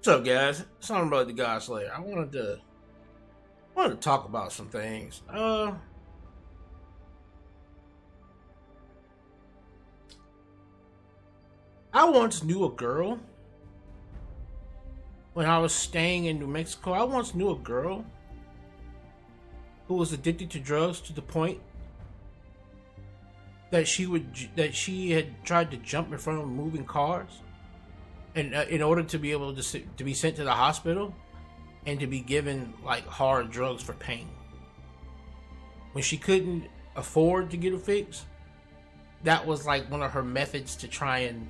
What's up, guys? Something about the God Slayer. I wanted to talk about some things. I once knew a girl when I was staying in New Mexico. I once knew a girl who was addicted to drugs to the point that she had tried to jump in front of moving cars, and in order to be able to be sent to the hospital and to be given like hard drugs for pain. When she couldn't afford to get a fix, that was like one of her methods to try and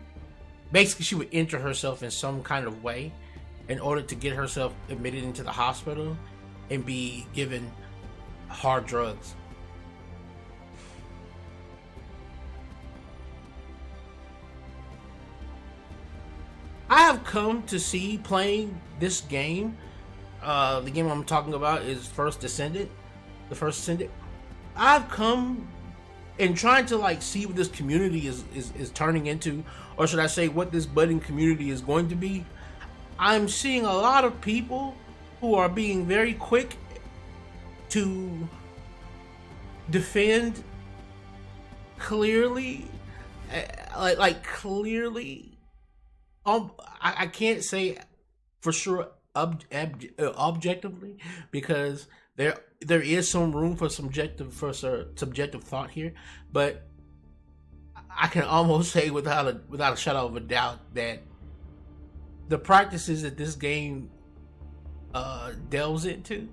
basically she would injure herself in some kind of way in order to get herself admitted into the hospital and be given hard drugs. I have come to see playing this game. The game I'm talking about is The First Descendant. I've come and trying to like see what this community is turning into, or should I say what this budding community is going to be. I'm seeing a lot of people who are being very quick to defend clearly, clearly. I can't say for sure objectively, because there is some room for subjective thought here, but I can almost say without a shadow of a doubt that the practices that this game delves into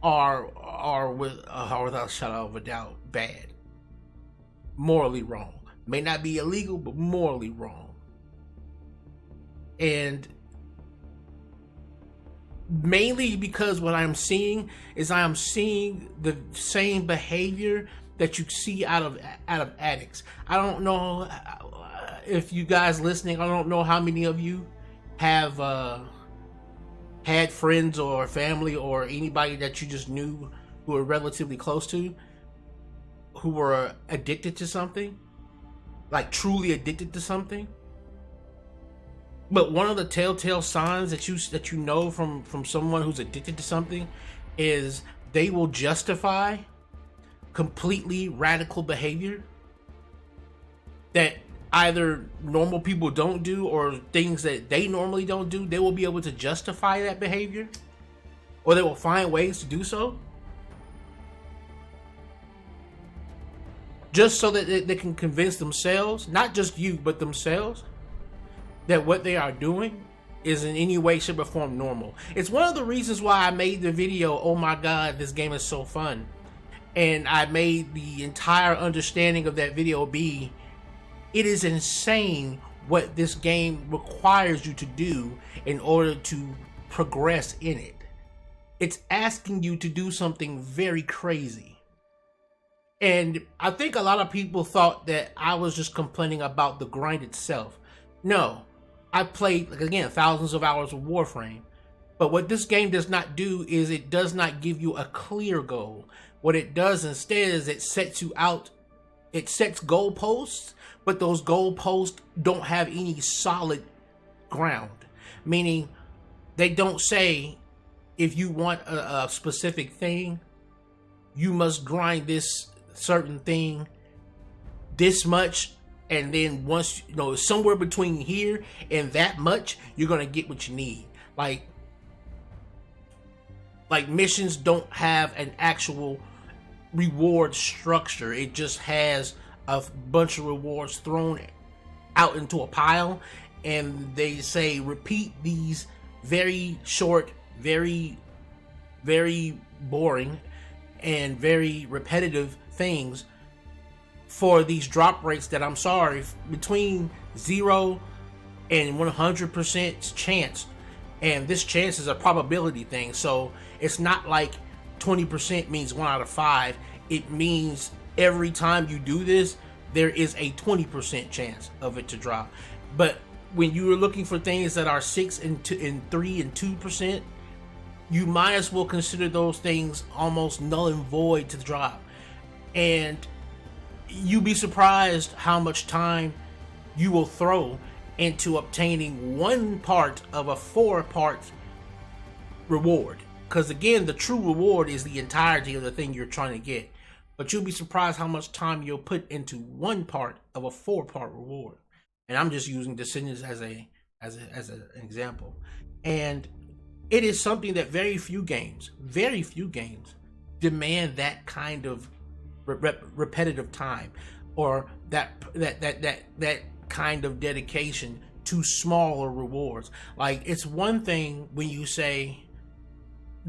are without a shadow of a doubt bad, morally wrong. May not be illegal, but morally wrong. And mainly because what I'm seeing is I am seeing the same behavior that you see out of addicts. I don't know if you guys listening, I don't know how many of you have had friends or family or anybody that you just knew who were relatively close to who were addicted to something, like truly addicted to something. But one of the telltale signs that you know from someone who's addicted to something is they will justify completely radical behavior that either normal people don't do or things that they normally don't do. They will be able to justify that behavior, or they will find ways to do so just so that they can convince themselves, not just you, but themselves, that what they are doing is in any way, shape, or form normal. It's one of the reasons why I made the video, oh my god, this game is so fun. And I made the entire understanding of that video be, it is insane what this game requires you to do in order to progress in it. It's asking you to do something very crazy. And I think a lot of people thought that I was just complaining about the grind itself. No. I played, again, thousands of hours of Warframe. But what this game does not do is it does not give you a clear goal. What it does instead is it sets you out, it sets goalposts, but those goalposts don't have any solid ground. Meaning, they don't say, if you want a specific thing, you must grind this certain thing this much. And then once, somewhere between here and that much, you're going to get what you need. Like missions don't have an actual reward structure. It just has a bunch of rewards thrown out into a pile. And they say, repeat these very short, very, very boring, and very repetitive things for these drop rates that, I'm sorry, between 0 and 100% chance. And this chance is a probability thing. So it's not like 20% means 1 out of 5. It means every time you do this, there is a 20% chance of it to drop. But when you are looking for things that are 6 and 3 and 2%, you might as well consider those things almost null and void to drop. And you'd be surprised how much time you will throw into obtaining one part of a 4-part reward. Because again, the true reward is the entirety of the thing you're trying to get. But you'll be surprised how much time you'll put into one part of a 4-part reward. And I'm just using Descendants as an example. And it is something that very few games demand that kind of repetitive time, or that kind of dedication to smaller rewards. Like, it's one thing when you say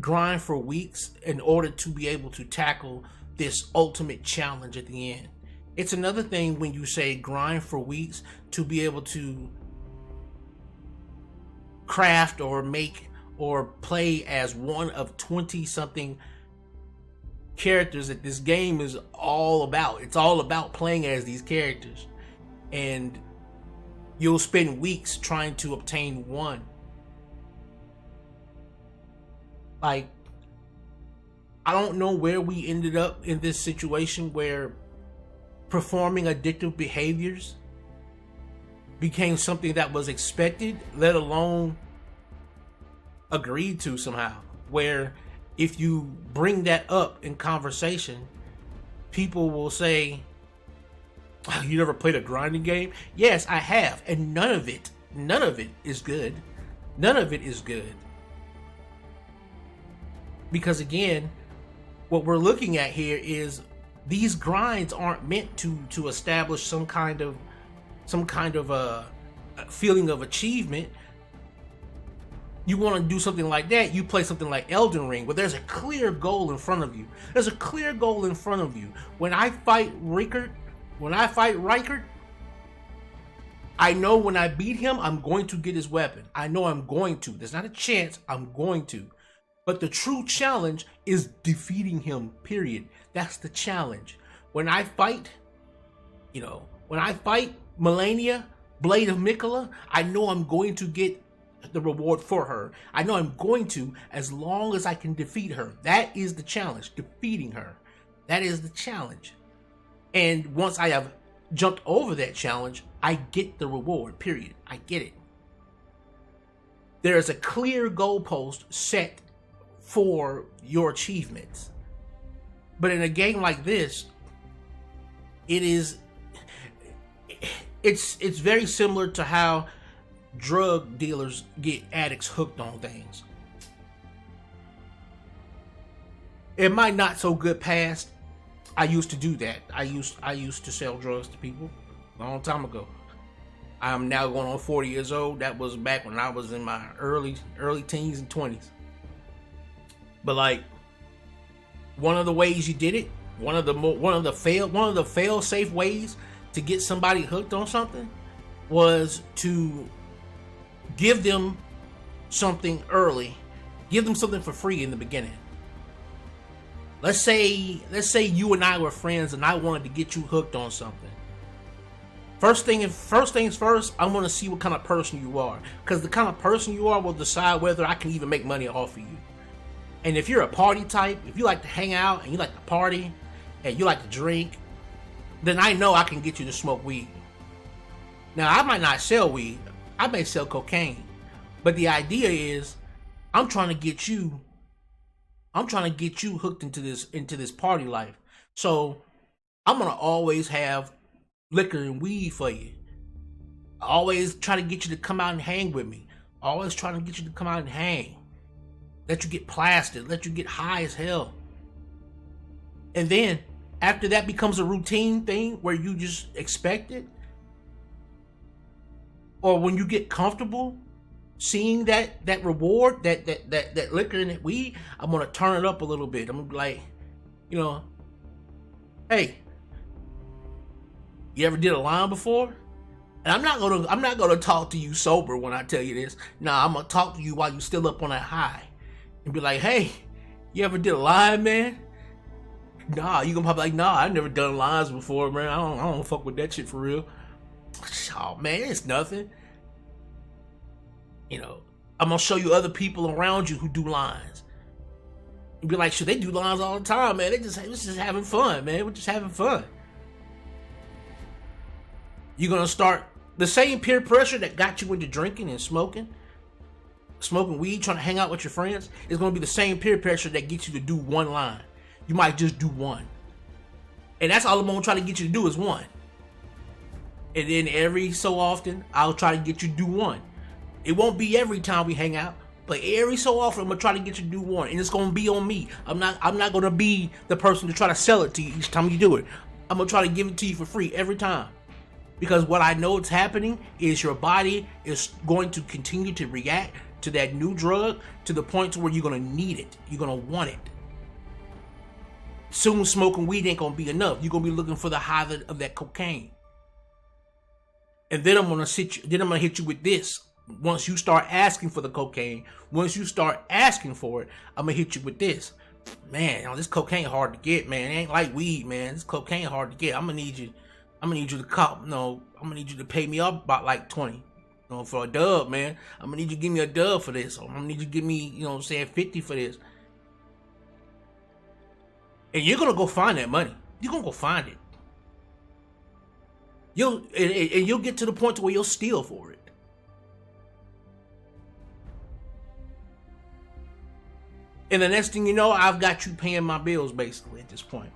grind for weeks in order to be able to tackle this ultimate challenge at the end. It's another thing when you say grind for weeks to be able to craft or make or play as one of 20 something characters that this game is all about. It's all about playing as these characters, and you'll spend weeks trying to obtain one. Like, I don't know where we ended up in this situation where performing addictive behaviors became something that was expected, let alone agreed to somehow, where if you bring that up in conversation, people will say, oh, you never played a grinding game? Yes, I have, and none of it is good. None of it is good. Because again, what we're looking at here is these grinds aren't meant to establish some kind of a feeling of achievement. You want to do something like that, you play something like Elden Ring, where there's a clear goal in front of you. There's a clear goal in front of you. When I fight Rykard, I know when I beat him, I'm going to get his weapon. I know I'm going to. There's not a chance, I'm going to. But the true challenge is defeating him, period. That's the challenge. When I fight Melania, Blade of Mikola, I know I'm going to get the reward for her. I know I'm going to, as long as I can defeat her. That is the challenge, defeating her. That is the challenge. And once I have jumped over that challenge, I get the reward, period. I get it. There is a clear goalpost set for your achievements. But in a game like this, it's very similar to how drug dealers get addicts hooked on things. In my not so good past, I used to do that. I used to sell drugs to people a long time ago. I'm now going on 40 years old. That was back when I was in my early teens and 20s. But like, one of the ways you did it, one of the fail safe ways to get somebody hooked on something was to give them something early, give them something for free in the beginning. Let's say you and I were friends and I wanted to get you hooked on something. First things first, I want to see what kind of person you are, because the kind of person you are will decide whether I can even make money off of you. And if you're a party type, if you like to hang out and you like to party and you like to drink, then I know I can get you to smoke weed. Now, I might not sell weed. I may sell cocaine. But the idea is I'm trying to get you hooked into this party life. So I'm going to always have liquor and weed for you. I always try to get you to come out and hang with me. Always trying to get you to come out and hang. Let you get plastered. Let you get high as hell. And then, after that becomes a routine thing where you just expect it, or when you get comfortable seeing that reward, that liquor and that weed, I'm gonna turn it up a little bit. I'm gonna be like, hey, you ever did a line before? And I'm not gonna talk to you sober when I tell you this. Nah, I'm gonna talk to you while you still up on that high. And be like, hey, you ever did a line, man? Nah, you gonna probably like, nah, I never done lines before, man. I don't fuck with that shit for real. Oh man, it's nothing. I'm gonna show you other people around you who do lines. And be like, shit, they do lines all the time, man. It's just having fun, man. We're just having fun. You're gonna start The same peer pressure that got you into drinking and smoking weed, trying to hang out with your friends, is going to be the same peer pressure that gets you to do one line. You might just do one. And that's all I'm going to try to get you to do is one. And then every so often, I'll try to get you to do one. It won't be every time we hang out, but every so often, I'm going to try to get you to do one. And it's going to be on me. I'm not going to be the person to try to sell it to you each time you do it. I'm going to try to give it to you for free every time. Because what I know is happening is your body is going to continue to react to that new drug to the point to where you're going to need it. You're going to want it. Soon smoking weed ain't going to be enough. You're going to be looking for the high of that cocaine. And then I'm going to hit you with this. Once you start asking for the cocaine, once you start asking for it, I'm going to hit you with this. Man, this cocaine hard to get, man. It ain't like weed, man. This cocaine hard to get. I'm going to need you to pay me up about like 20. For a dub, man. I'm gonna need you to give me a dub for this. Or I'm gonna need you to give me, 50 for this. And you're gonna go find that money. You're gonna go find it. You'll get to the point to where you'll steal for it. And the next thing you know, I've got you paying my bills basically at this point.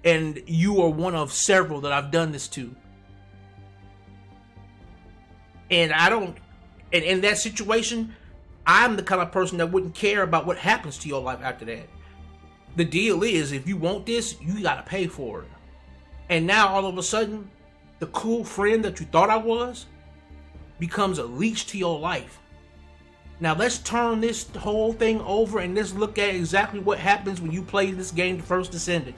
And you are one of several that I've done this to. And in that situation, I'm the kind of person that wouldn't care about what happens to your life after that. The deal is, if you want this, you gotta pay for it. And now all of a sudden, the cool friend that you thought I was becomes a leech to your life. Now let's turn this whole thing over and let's look at exactly what happens when you play this game, the first Descendant.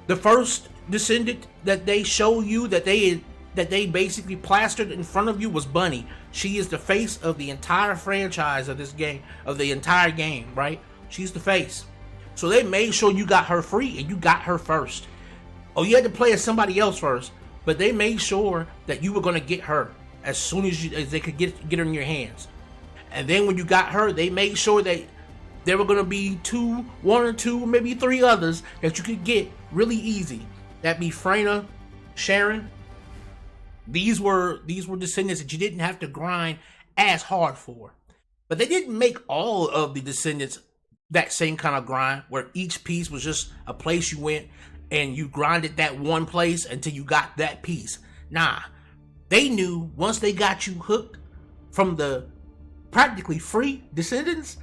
The first Descendant that they show you, that they basically plastered in front of you, was Bunny. She is the face of the entire franchise of this game, of the entire game, right? She's the face. So they made sure you got her free and you got her first. Oh, you had to play as somebody else first, but they made sure that you were going to get her as soon as they could get her in your hands. And then when you got her, they made sure that there were going to be one or two, maybe three others that you could get really easy. That'd be Freyna, Sharon. These were Descendants that you didn't have to grind as hard for. But they didn't make all of the Descendants that same kind of grind, where each piece was just a place you went and you grinded that one place until you got that piece. Nah, they knew once they got you hooked from the practically free Descendants,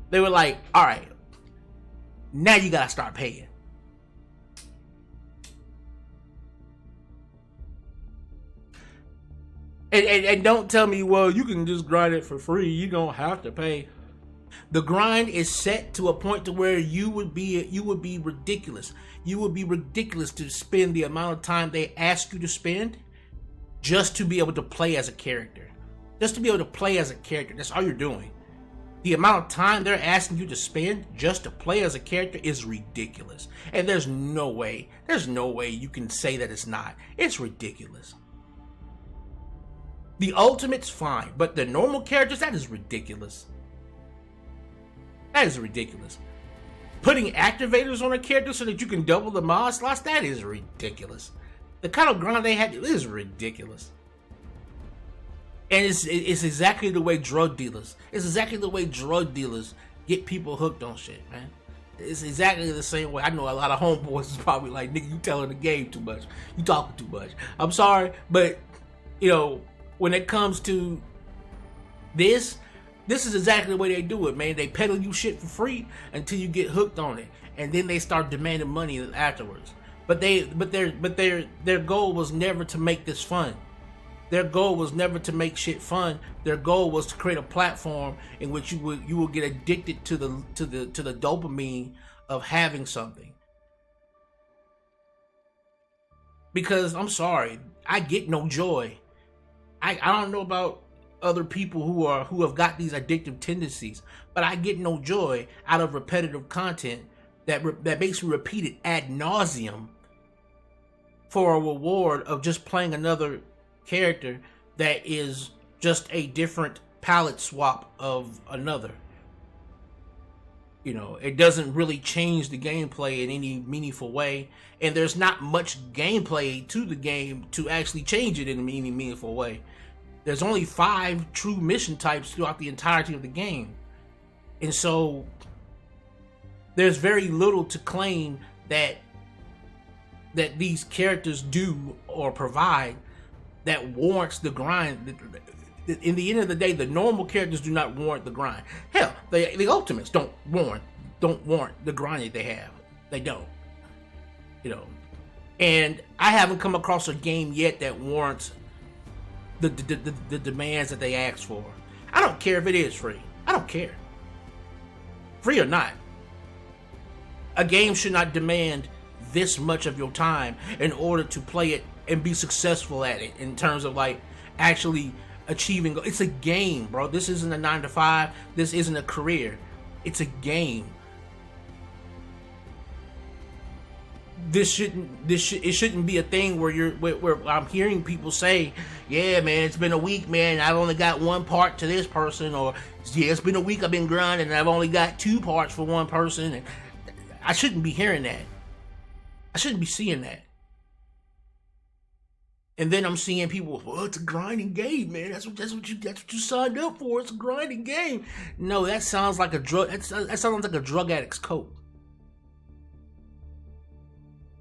they were like, all right, now you gotta start paying. And don't tell me, well, you can just grind it for free. You don't have to pay. The grind is set to a point to where you would be ridiculous. You would be ridiculous to spend the amount of time they ask you to spend just to be able to play as a character. Just to be able to play as a character. That's all you're doing. The amount of time they're asking you to spend just to play as a character is ridiculous. And there's no way you can say that it's not. It's ridiculous. The Ultimate's fine, but the normal characters, that is ridiculous. That is ridiculous. Putting activators on a character so that you can double the mod slots, that is ridiculous. The kind of grind they had is ridiculous. And it's exactly the way drug dealers. It's exactly the way drug dealers get people hooked on shit, man. It's exactly the same way. I know a lot of homeboys is probably like, nigga, you telling the game too much. You talking too much. I'm sorry, but, when it comes to this is exactly the way they do it, man. They peddle you shit for free until you get hooked on it, and then they start demanding money afterwards. But their goal was never to make this fun. Their goal was never to make shit fun. Their goal was to create a platform in which you will get addicted to the dopamine of having something. Because I'm sorry, I get no joy. I don't know about other people who have got these addictive tendencies, but I get no joy out of repetitive content that makes me repeat it ad nauseum for a reward of just playing another character that is just a different palette swap of another. You know, it doesn't really change the gameplay in any meaningful way, and there's not much gameplay to the game to actually change it in any meaningful way. There's only 5 true mission types throughout the entirety of the game, and so there's very little to claim that these characters do or provide that warrants the grind. In the end of the day, the normal characters do not warrant the grind. Hell, the ultimates don't warrant the grind that they have. They don't. You know. And I haven't come across a game yet that warrants the demands that they ask for. I don't care if it is free. I don't care. Free or not. A game should not demand this much of your time in order to play it and be successful at it in terms of like actually achieving. It's a game, bro. This isn't a 9-to-5. This isn't a career. It's a game. It shouldn't be a thing where I'm hearing people say, yeah, man, it's been a week, man, I've only got 1 part to this person, or yeah, it's been a week, I've been grinding and I've only got 2 parts for one person. And I shouldn't be hearing that. I shouldn't be seeing that. And then I'm seeing people, well, it's a grinding game, man. That's what you signed up for. It's a grinding game. No, that sounds like a drug. That sounds like a drug addict's coat.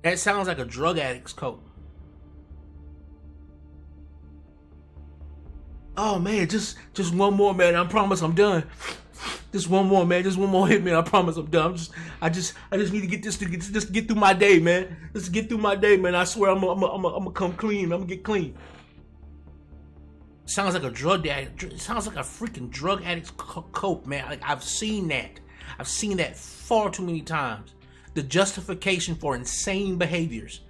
That sounds like a drug addict's coat. Oh man, just one more, man. I promise I'm done. Just one more, man. Just one more hit, man. I promise I'm done. I just need to get this to get through my day, man. Just get through my day, man. I swear I'm gonna come clean. I'm gonna get clean. Sounds like a drug addict. It sounds like a freaking drug addict's cope, man. Like, I've seen that. I've seen that far too many times. The justification for insane behaviors.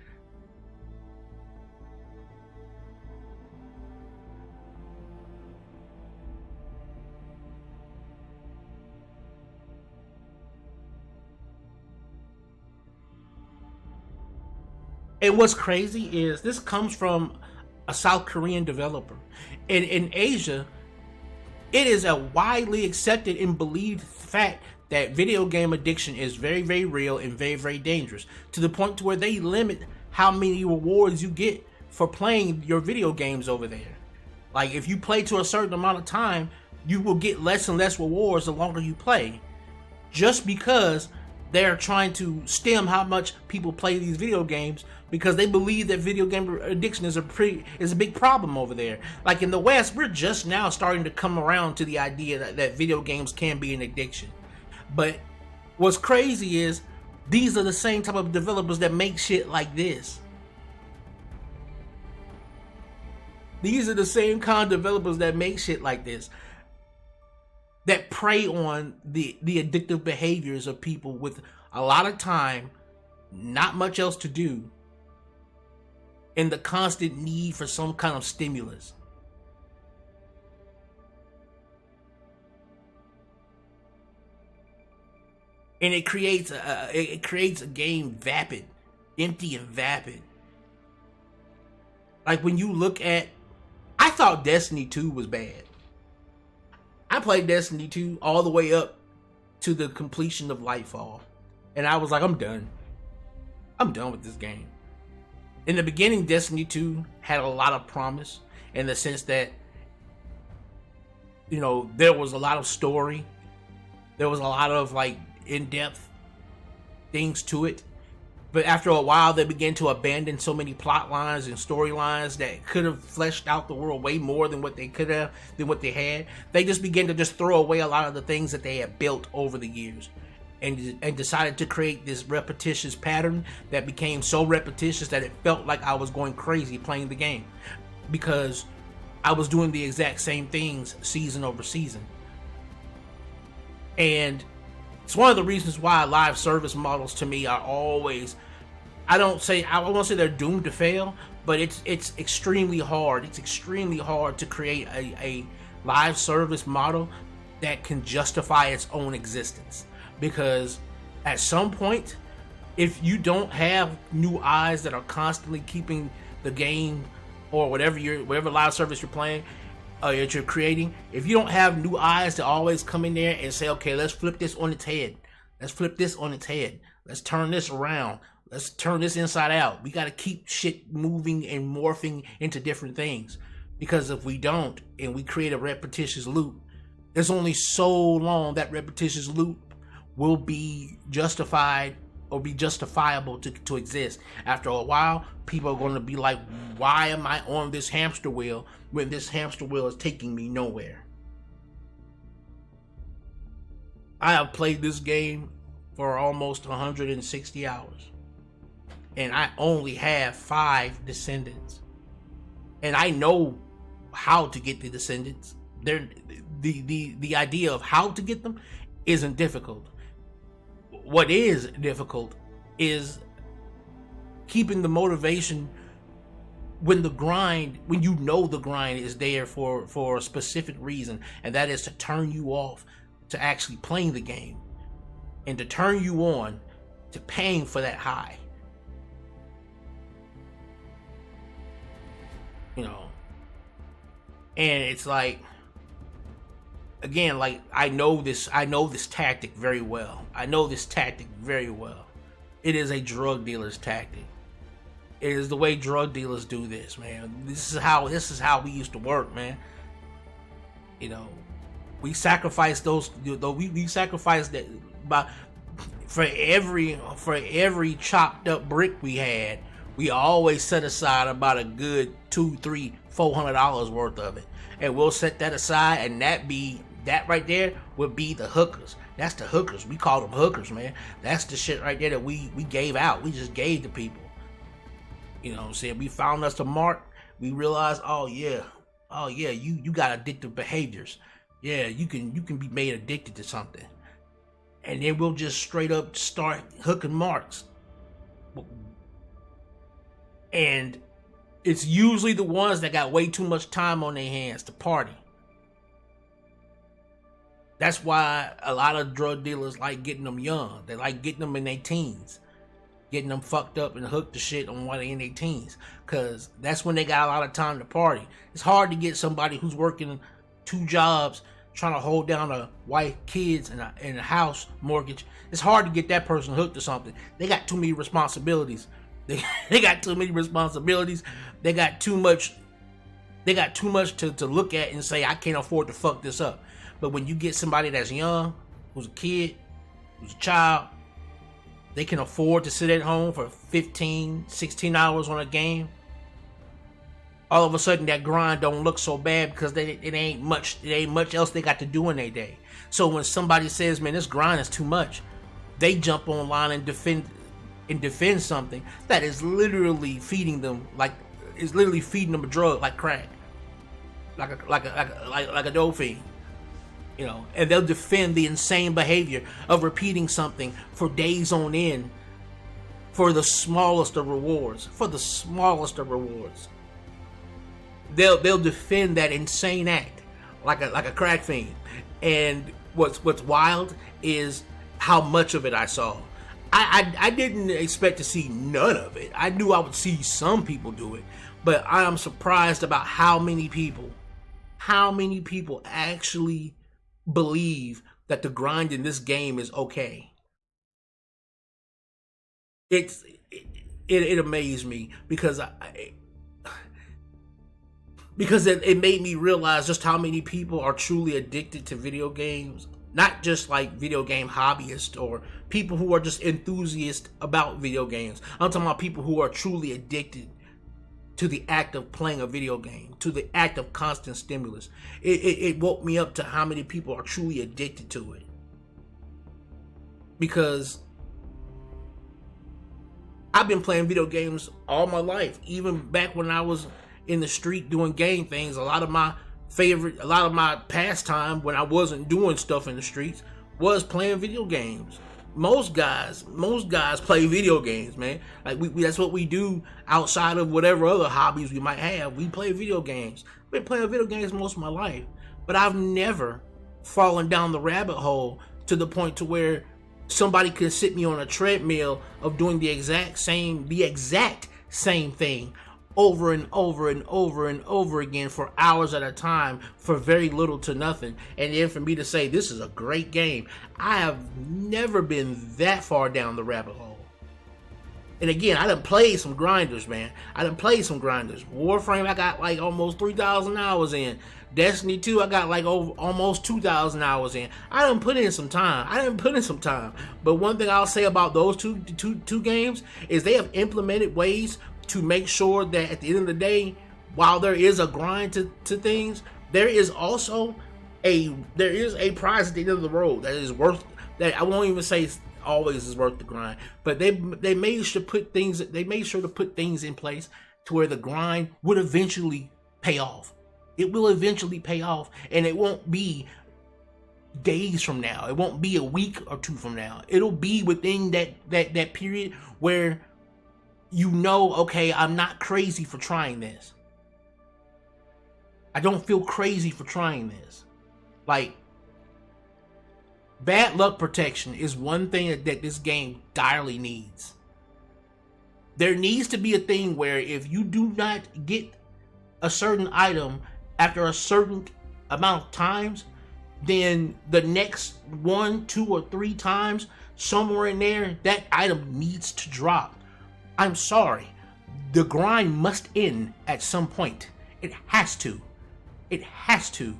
And what's crazy is this comes from a South Korean developer. And in Asia, it is a widely accepted and believed fact that video game addiction is very, very real and very, very dangerous, to the point to where they limit how many rewards you get for playing your video games over there. Like, if you play to a certain amount of time, you will get less and less rewards the longer you play, just because they're trying to stem how much people play these video games, because they believe that video game addiction is a big problem over there. Like in the West, we're just now starting to come around to the idea that video games can be an addiction. But what's crazy is these are the same type of developers that make shit like this. These are the same kind of developers that make shit like this, that prey on the addictive behaviors of people with a lot of time, not much else to do, and the constant need for some kind of stimulus. And it creates a game vapid, empty and vapid. Like when you look at, I thought Destiny 2 was bad. I played Destiny 2 all the way up to the completion of Lightfall. And I was like, I'm done. I'm done with this game. In the beginning, Destiny 2 had a lot of promise, in the sense that, you know, there was a lot of story. There was a lot of, like, in-depth things to it. But after a while, they began to abandon so many plot lines and storylines that could have fleshed out the world way more than what they could have, than what they had. They just began to just throw away a lot of the things that they had built over the years, and decided to create this repetitious pattern that became so repetitious that it felt like I was going crazy playing the game, because I was doing the exact same things season over season. And it's one of the reasons why live service models to me are always, I won't say they're doomed to fail, but it's extremely hard. It's extremely hard to create a live service model that can justify its own existence. Because at some point, if you don't have new eyes that are constantly keeping the game or whatever live service you're playing, that you're creating, if you don't have new eyes to always come in there and say, okay, let's flip this on its head, Let's flip this on its head. Let's turn this around. Let's turn this inside out. We got to keep shit moving and morphing into different things. Because if we don't, and we create a repetitious loop, there's only so long that repetitious loop will be justified or be justifiable to exist. After a while, people are going to be like, why am I on this hamster wheel when this hamster wheel is taking me nowhere? I have played this game for almost 160 hours. And I only have 5 descendants. And I know how to get the descendants. The idea of how to get them isn't difficult. What is difficult is keeping the motivation when you know the grind is there for a specific reason, and that is to turn you off to actually playing the game and to turn you on to paying for that high. You know, and it's like, again, like I know this tactic very well. It is a drug dealer's tactic. It is the way drug dealers do this, man. This is how we used to work, man. You know, we sacrifice we sacrificed that for every chopped up brick we had. We always set aside about a good $200, $300, $400 worth of it, and we'll set that aside, and that right there would be the hookers. That's the hookers. We call them hookers, man. That's the shit right there that we gave out. We just gave to people. You know what I'm saying? We found us a mark. We realized, oh yeah, you got addictive behaviors. Yeah, you can be made addicted to something, and then we'll just straight up start hooking marks. And it's usually the ones that got way too much time on their hands to party. That's why a lot of drug dealers like getting them young. They like getting them in their teens. Getting them fucked up and hooked to shit on while they're in their teens. Because that's when they got a lot of time to party. It's hard to get somebody who's working 2 jobs, trying to hold down a wife, kids, and a house mortgage. It's hard to get that person hooked to something. They got too many responsibilities. They got too many responsibilities. They got too much to look at and say, I can't afford to fuck this up. But when you get somebody that's young, who's a kid, who's a child, they can afford to sit at home for 15, 16 hours on a game. All of a sudden that grind don't look so bad because it ain't much else they got to do in their day. So when somebody says, man, this grind is too much, they jump online and defend something that is literally feeding them a drug like crack, like a dope fiend, you know. And they'll defend the insane behavior of repeating something for days on end for the smallest of rewards. They'll defend that insane act like a crack fiend. And what's wild is how much of it I saw. I didn't expect to see none of it. I knew I would see some people do it, but I am surprised about how many people actually believe that the grind in this game is okay. It amazed me because it made me realize just how many people are truly addicted to video games. Not just like video game hobbyists or people who are just enthusiasts about video games. I'm talking about people who are truly addicted to the act of playing a video game, to the act of constant stimulus. It woke me up to how many people are truly addicted to it. Because I've been playing video games all my life. Even back when I was in the street doing gang things, a lot of my pastime when I wasn't doing stuff in the streets was playing video games. Most guys play video games, man. Like we that's what we do outside of whatever other hobbies we might have. We play video games. I've been playing video games most of my life, but I've never fallen down the rabbit hole to the point to where somebody could sit me on a treadmill of doing the exact same thing over and over and over and over again for hours at a time for very little to nothing. And then for me to say this is a great game, I have never been that far down the rabbit hole. And again, I done played some grinders, man. I done played some grinders. Warframe, I got like almost 3,000 hours in. Destiny 2, I got like almost 2,000 hours in. I done put in some time. But one thing I'll say about those two games is they have implemented ways to make sure that at the end of the day, while there is a grind to things, there is also a prize at the end of the road that is worth, that I won't even say always is worth the grind, but they made sure to put things in place to where the grind would eventually pay off. It will eventually pay off, and it won't be days from now. It won't be a week or two from now. It'll be within that period where you know, okay, I'm not crazy for trying this. I don't feel crazy for trying this. Like, bad luck protection is one thing that this game direly needs. There needs to be a thing where if you do not get a certain item after a certain amount of times, then the next 1, 2, or 3 times, somewhere in there, that item needs to drop. I'm sorry. The grind must end at some point. It has to. It has to.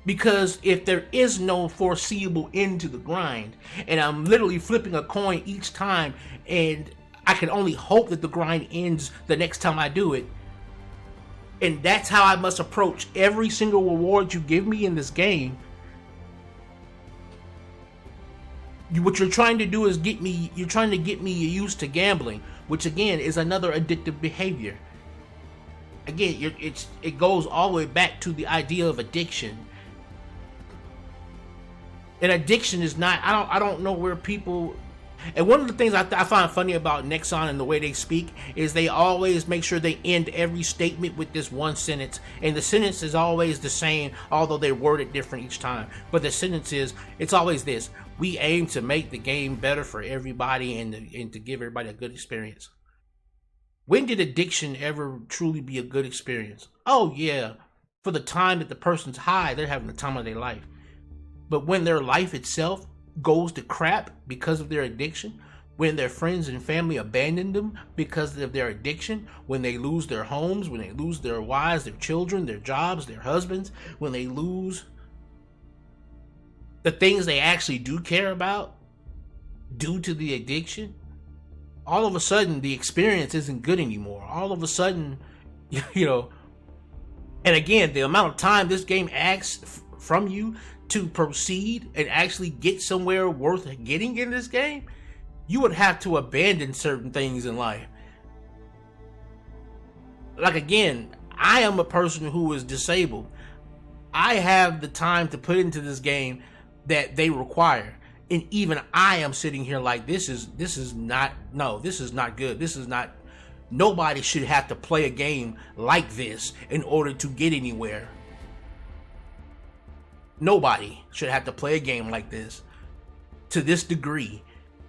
Because if there is no foreseeable end to the grind, and I'm literally flipping a coin each time, and I can only hope that the grind ends the next time I do it, and that's how I must approach every single reward you give me in this game, what you're trying to do is get me used to gambling, which again is another addictive behavior. Again, it goes all the way back to the idea of addiction. And addiction is not, I don't know where people, and one of the things I find funny about Nexon and the way they speak is they always make sure they end every statement with this one sentence, and the sentence is always the same, although they word it different each time. But the sentence is, it's always this: we aim to make the game better for everybody and to give everybody a good experience. When did addiction ever truly be a good experience? Oh yeah, for the time that the person's high, they're having the time of their life. But when their life itself goes to crap because of their addiction, when their friends and family abandon them because of their addiction, when they lose their homes, when they lose their wives, their children, their jobs, their husbands, when they lose the things they actually do care about due to the addiction, all of a sudden the experience isn't good anymore. All of a sudden, and again, the amount of time this game asks from you to proceed and actually get somewhere worth getting in this game, you would have to abandon certain things in life. Like, again, I am a person who is disabled. I have the time to put into this game that they require, and even I am sitting here like, this is not good. Nobody should have to play a game like this in order to get anywhere. Nobody should have to play a game like this to this degree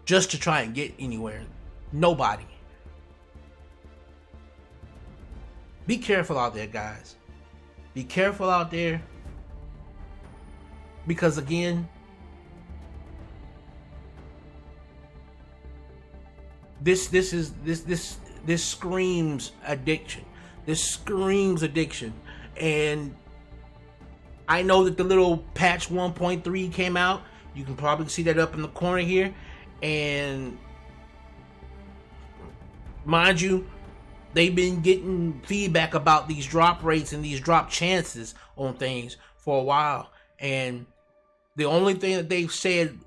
just to try and get anywhere. Nobody. Be careful out there, guys. Be careful out there, because again, this screams addiction. This screams addiction. And I know that the little patch 1.3 came out. You can probably see that up in the corner here. And mind you, they've been getting feedback about these drop rates and these drop chances on things for a while. And the only thing that they've said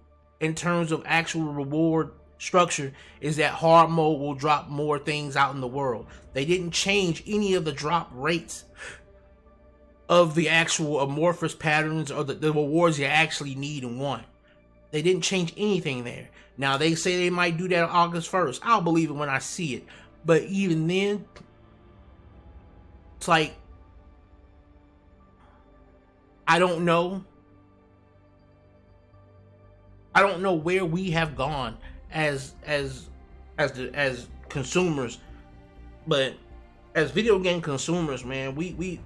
in terms of actual reward structure is that hard mode will drop more things out in the world. They didn't change any of the drop rates of the actual amorphous patterns or the rewards you actually need and want. They didn't change anything there. Now, they say they might do that on August 1st. I'll believe it when I see it. But even then, it's like, I don't know. I don't know where we have gone as as consumers, but as video game consumers, man, we've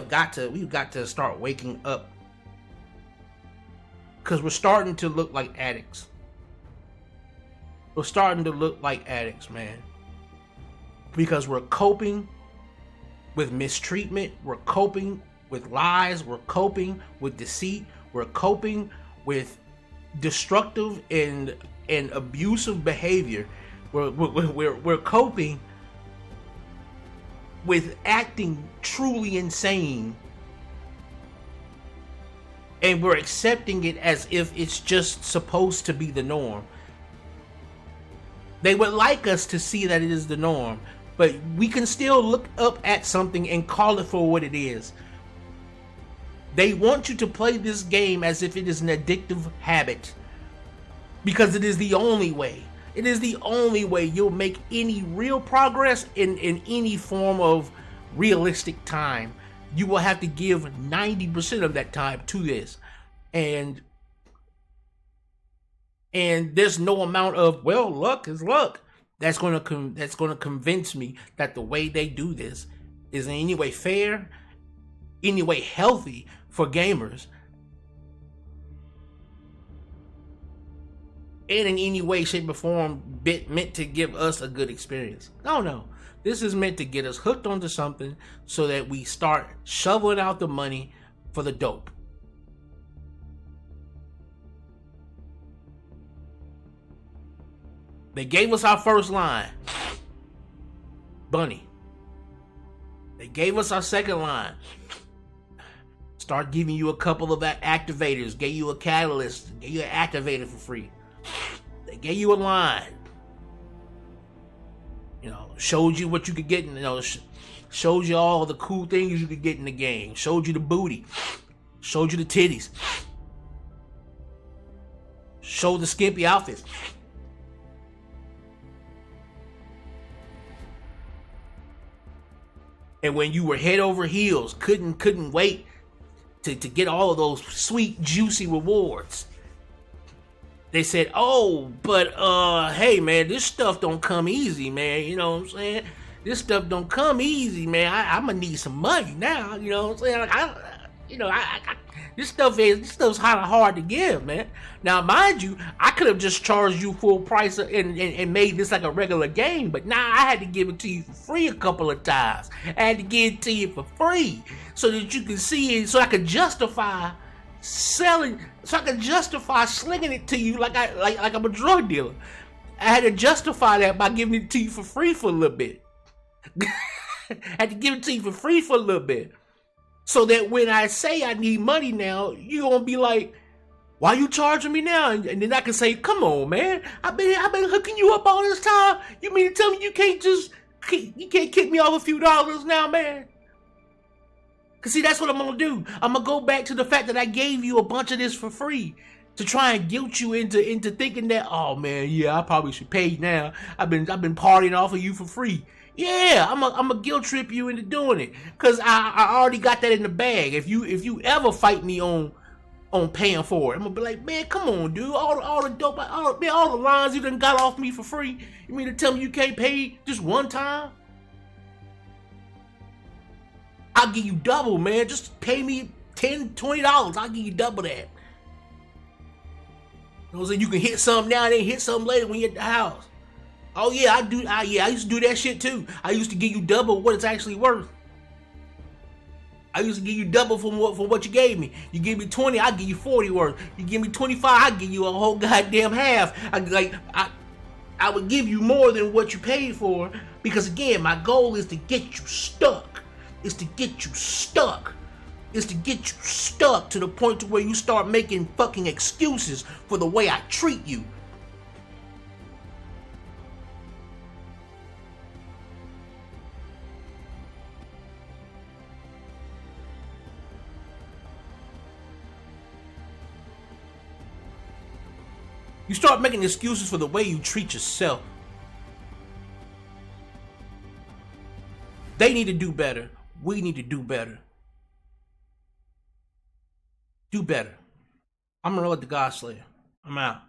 got to start waking up, because we're starting to look like addicts. We're starting to look like addicts, man, because we're coping with mistreatment, we're coping with lies, we're coping with deceit, we're coping with destructive and abusive behavior. We're coping with acting truly insane, and we're accepting it as if it's just supposed to be the norm. They would like us to see that it is the norm, but we can still look up at something and call it for what it is. They want you to play this game as if it is an addictive habit, because it is the only way. It is the only way you'll make any real progress in any form of realistic time. You will have to give 90% of that time to this. And there's no amount of, well, luck is luck, that's going to convince me that the way they do this is in any way fair, any way healthy for gamers, and in any way, shape, or form meant to give us a good experience. No. This is meant to get us hooked onto something so that we start shoveling out the money for the dope. They gave us our first line, Bunny. They gave us our second line. Start giving you a couple of activators. Gave you a catalyst. Gave you an activator for free. They gave you a line. Showed you what you could get. Showed you all the cool things you could get in the game. Showed you the booty. Showed you the titties. Showed the skimpy outfits. And when you were head over heels, couldn't wait to get all of those sweet, juicy rewards, they said, oh, but hey man, this stuff don't come easy, man. You know what I'm saying? This stuff don't come easy, man. I'm gonna need some money now. You know what I'm saying? Like, this stuff's kind of hard to give, man. Now, mind you, I could have just charged you full price and made this like a regular game, but now I had to give it to you for free a couple of times. I had to give it to you for free so that you can see it, so I could justify selling, so I could justify slinging it to you like I'm a drug dealer. I had to justify that by giving it to you for free for a little bit. I had to give it to you for free for a little bit, so that when I say I need money now, you're gonna be like, why you charging me now? And then I can say, come on, man, I've been hooking you up all this time. You mean to tell me you can't kick me off a few dollars now, man? Cause see, that's what I'm gonna do. I'm gonna go back to the fact that I gave you a bunch of this for free to try and guilt you into thinking that, oh man, yeah, I probably should pay now. I've been partying off of you for free. Yeah, I'm a guilt trip you into doing it, cause I already got that in the bag. If you ever fight me on paying for it, I'm gonna be like, man, come on, dude. All the dope, all the lines you done got off me for free. You mean to tell me you can't pay just one time? I'll give you double, man. Just pay me $10, $20. I'll give you double that. You know what I'm saying? You can hit something now and then hit something later when you're at the house. Oh yeah, I used to do that shit too. I used to give you double what it's actually worth. I used to give you double from what you gave me. You give me 20, I give you 40 worth. You give me 25, I give you a whole goddamn half. I would give you more than what you paid for, because again, my goal is to get you stuck. Is to get you stuck. Is to get you stuck to the point to where you start making fucking excuses for the way I treat you. You start making excuses for the way you treat yourself. They need to do better. We need to do better. Do better. I'm Amon-Rellik the God Slayer. I'm out.